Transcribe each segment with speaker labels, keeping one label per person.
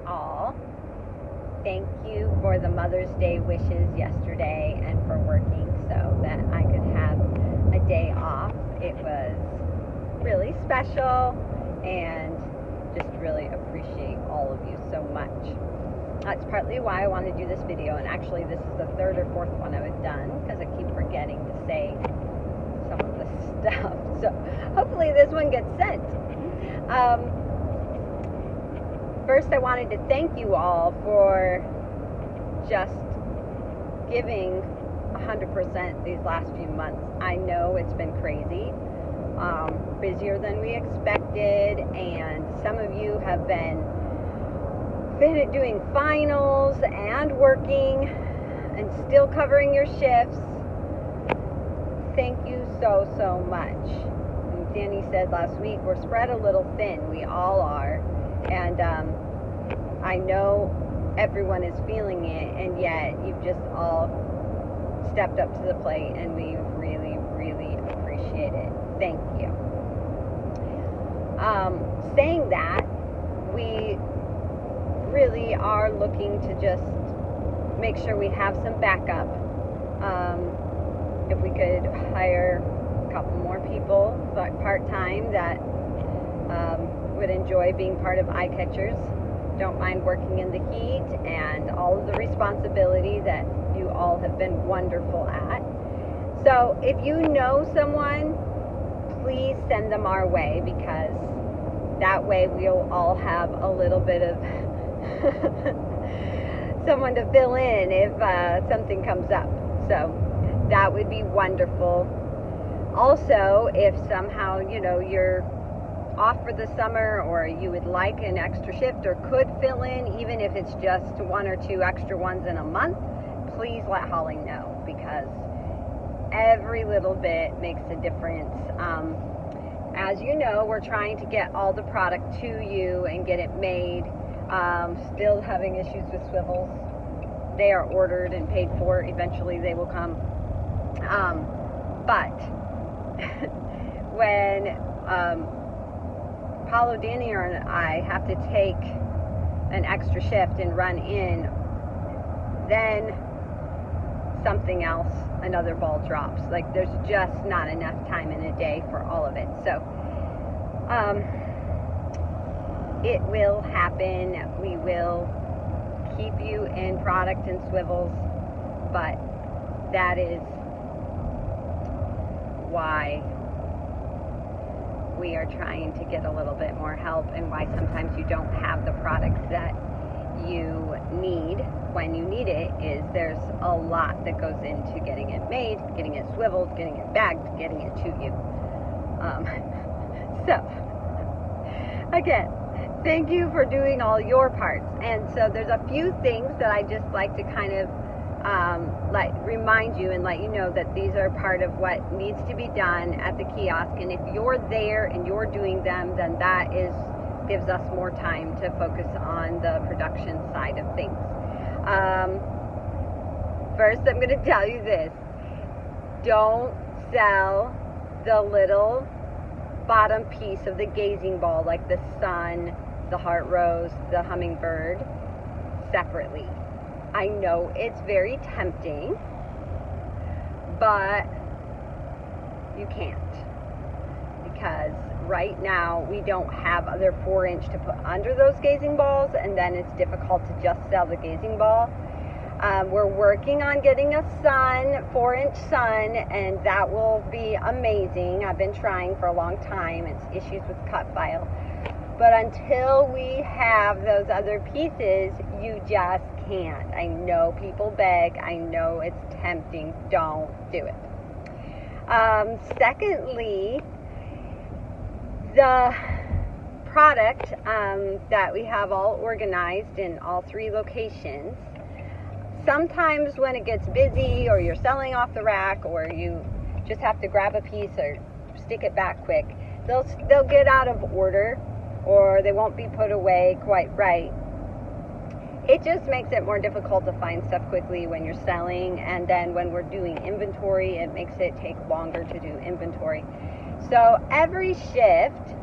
Speaker 1: all. Thank you for the Mother's Day wishes yesterday and for working so that I could have a day off. It was really special and just really appreciate all of you so much. That's partly why I want to do this video, and actually this is the third or fourth one I've done because I keep forgetting to say some of the stuff. So hopefully this one gets sent. First, I wanted to thank you all for just giving 100% these last few months. I know it's been crazy, busier than we expected, and some of you have been doing finals and working and still covering your shifts. Thank you so much. And Danny said last week, we're spread a little thin. We all are. And I know everyone is feeling it, and yet you've just all stepped up to the plate, and we really appreciate it. Thank you. Saying that, we really are looking to just make sure we have some backup. If we could hire a couple more people part-time that would enjoy being part of Eye Catchers, don't mind working in the heat and all of the responsibility that you all have been wonderful at. So if you know someone, please send them our way, because that way we'll all have a little bit of someone to fill in if something comes up. So that would be wonderful. Also, if somehow you're off for the summer, or you would like an extra shift or could fill in, even if it's just 1 or 2 extra ones in a month, please let Holly know, because every little bit makes a difference. As you know, we're trying to get all the product to you and get it made. Still having issues with swivels. They are ordered and paid for. Eventually they will come. But when Paulo, Danny, and I have to take an extra shift and run in, then something else, another ball drops. Like, there's just not enough time in a day for all of it. So it will happen. We will keep you in product and swivels, but that is why we are trying to get a little bit more help, and why sometimes you don't have the products that you need when you need it. Is there's a lot that goes into getting it made, getting it swiveled, getting it bagged, getting it to you. So again, thank you for doing all your parts. And so there's a few things that I just like to kind of remind you and let you know that these are part of what needs to be done at the kiosk. And if you're there and you're doing them, then that gives us more time to focus on the production side of things. First, I'm going to tell you this. Don't sell the little bottom piece of the gazing ball, like the sun, the heart rose, the hummingbird, separately. I know it's very tempting, but you can't, because right now we don't have other 4-inch to put under those gazing balls, and then it's difficult to just sell the gazing ball. We're working on getting a 4-inch sun, and that will be amazing. I've been trying for a long time. It's issues with cut file. But until we have those other pieces, you just can't. I know people beg. I know it's tempting. Don't do it. Secondly, the product that we have all organized in all 3 locations, sometimes when it gets busy, or you're selling off the rack, or you just have to grab a piece or stick it back quick, they'll get out of order, or they won't be put away quite right. It just makes it more difficult to find stuff quickly when you're selling, and then when we're doing inventory, it makes it take longer to do inventory. So every shift,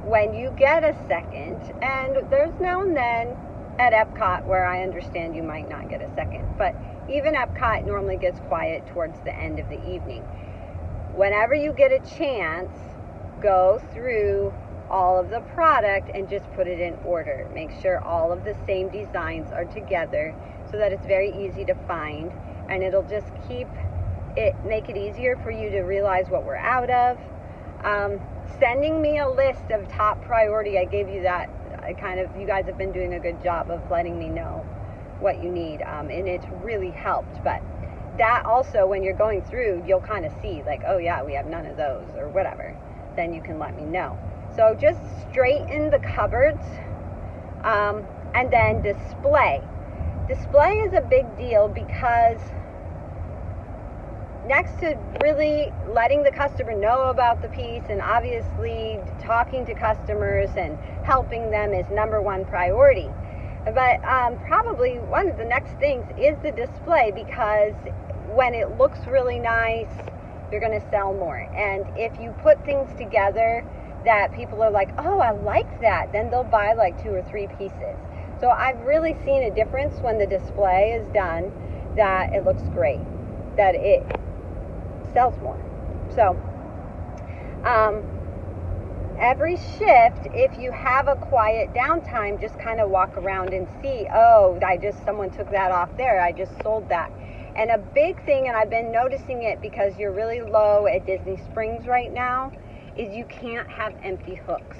Speaker 1: when you get a second, and there's now and then at Epcot, where I understand you might not get a second, but even Epcot normally gets quiet towards the end of the evening. Whenever you get a chance, go through all of the product and just put it in order. Make sure all of the same designs are together so that it's very easy to find, and it'll just make it easier for you to realize what we're out of. Sending me a list of top priority, I gave you that. You guys have been doing a good job of letting me know what you need, and it's really helped. But that also, when you're going through, you'll kind of see like, oh yeah, we have none of those or whatever. Then you can let me know. So just straighten the cupboards, and then display. Display is a big deal because next to really letting the customer know about the piece and obviously talking to customers and helping them is number one priority. But probably one of the next things is the display, because when it looks really nice, you're going to sell more. And if you put things together that people are like, oh, I like that, then they'll buy like 2 or 3 pieces. So I've really seen a difference when the display is done, that it looks great, that it sells more. So every shift, if you have a quiet downtime, just kind of walk around and see, oh, someone took that off there, I just sold that. And a big thing, and I've been noticing it because you're really low at Disney Springs right now, is you can't have empty hooks.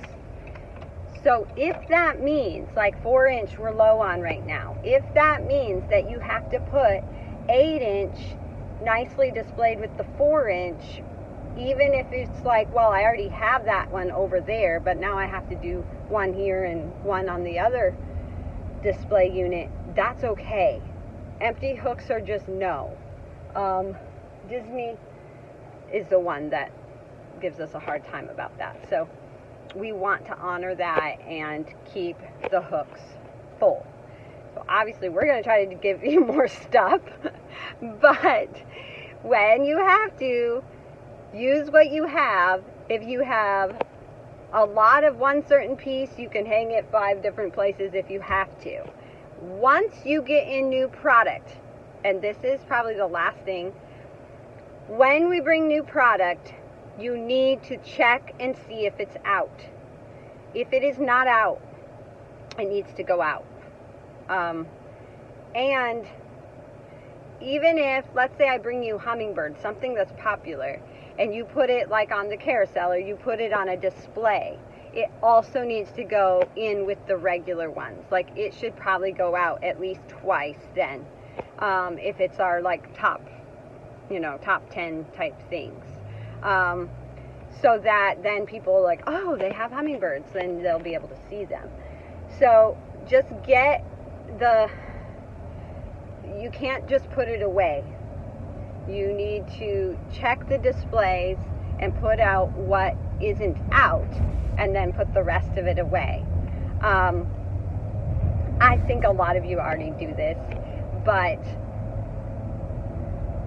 Speaker 1: So if that means, like 4-inch we're low on right now, if that means that you have to put 8-inch nicely displayed with the 4-inch, even if it's like, well, I already have that one over there, but now I have to do one here and one on the other display unit, that's okay. Empty hooks are just no. Disney is the one that gives us a hard time about that. So we want to honor that and keep the hooks full. So obviously we're going to try to give you more stuff, but when you have to, use what you have. If you have a lot of one certain piece, you can hang it 5 different places if you have to. Once you get in new product, and this is probably the last thing, when we bring new product, you need to check and see if it's out. If it is not out, it needs to go out. And even if, let's say I bring you hummingbird, something that's popular, and you put it like on the carousel or you put it on a display, it also needs to go in with the regular ones. Like it should probably go out at least twice then, if it's our like top 10 type things. So that then people are like, oh, they have hummingbirds, then they'll be able to see them. So just you can't just put it away. You need to check the displays and put out what isn't out, and then put the rest of it away. I think a lot of you already do this, but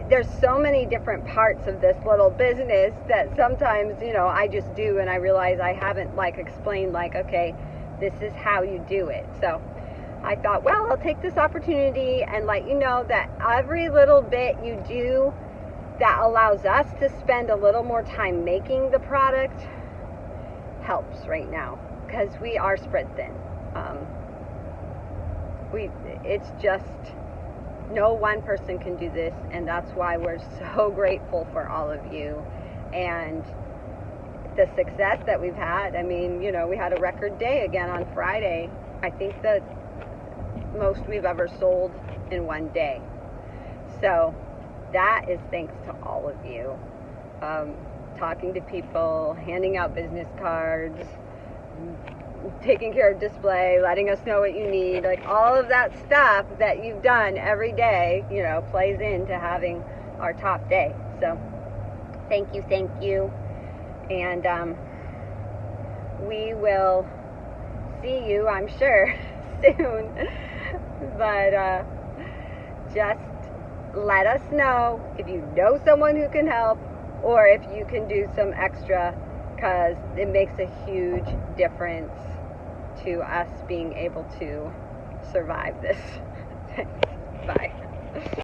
Speaker 1: there's so many different parts of this little business that sometimes, I just do, and I realize I haven't explained okay, this is how you do it. So I thought, well, I'll take this opportunity and let you know that every little bit you do that allows us to spend a little more time making the product helps right now, because we are spread thin. It's just, no one person can do this, and that's why we're so grateful for all of you and the success that we've had. I mean, we had a record day again on Friday. I think the most we've ever sold in one day. So that is thanks to all of you. Talking to people, handing out business cards, taking care of display, letting us know what you need, all of that stuff that you've done every day, plays into having our top day. So thank you. And we will see you, I'm sure, soon. But just let us know if you know someone who can help, or if you can do some extra, because it makes a huge difference to us being able to survive this.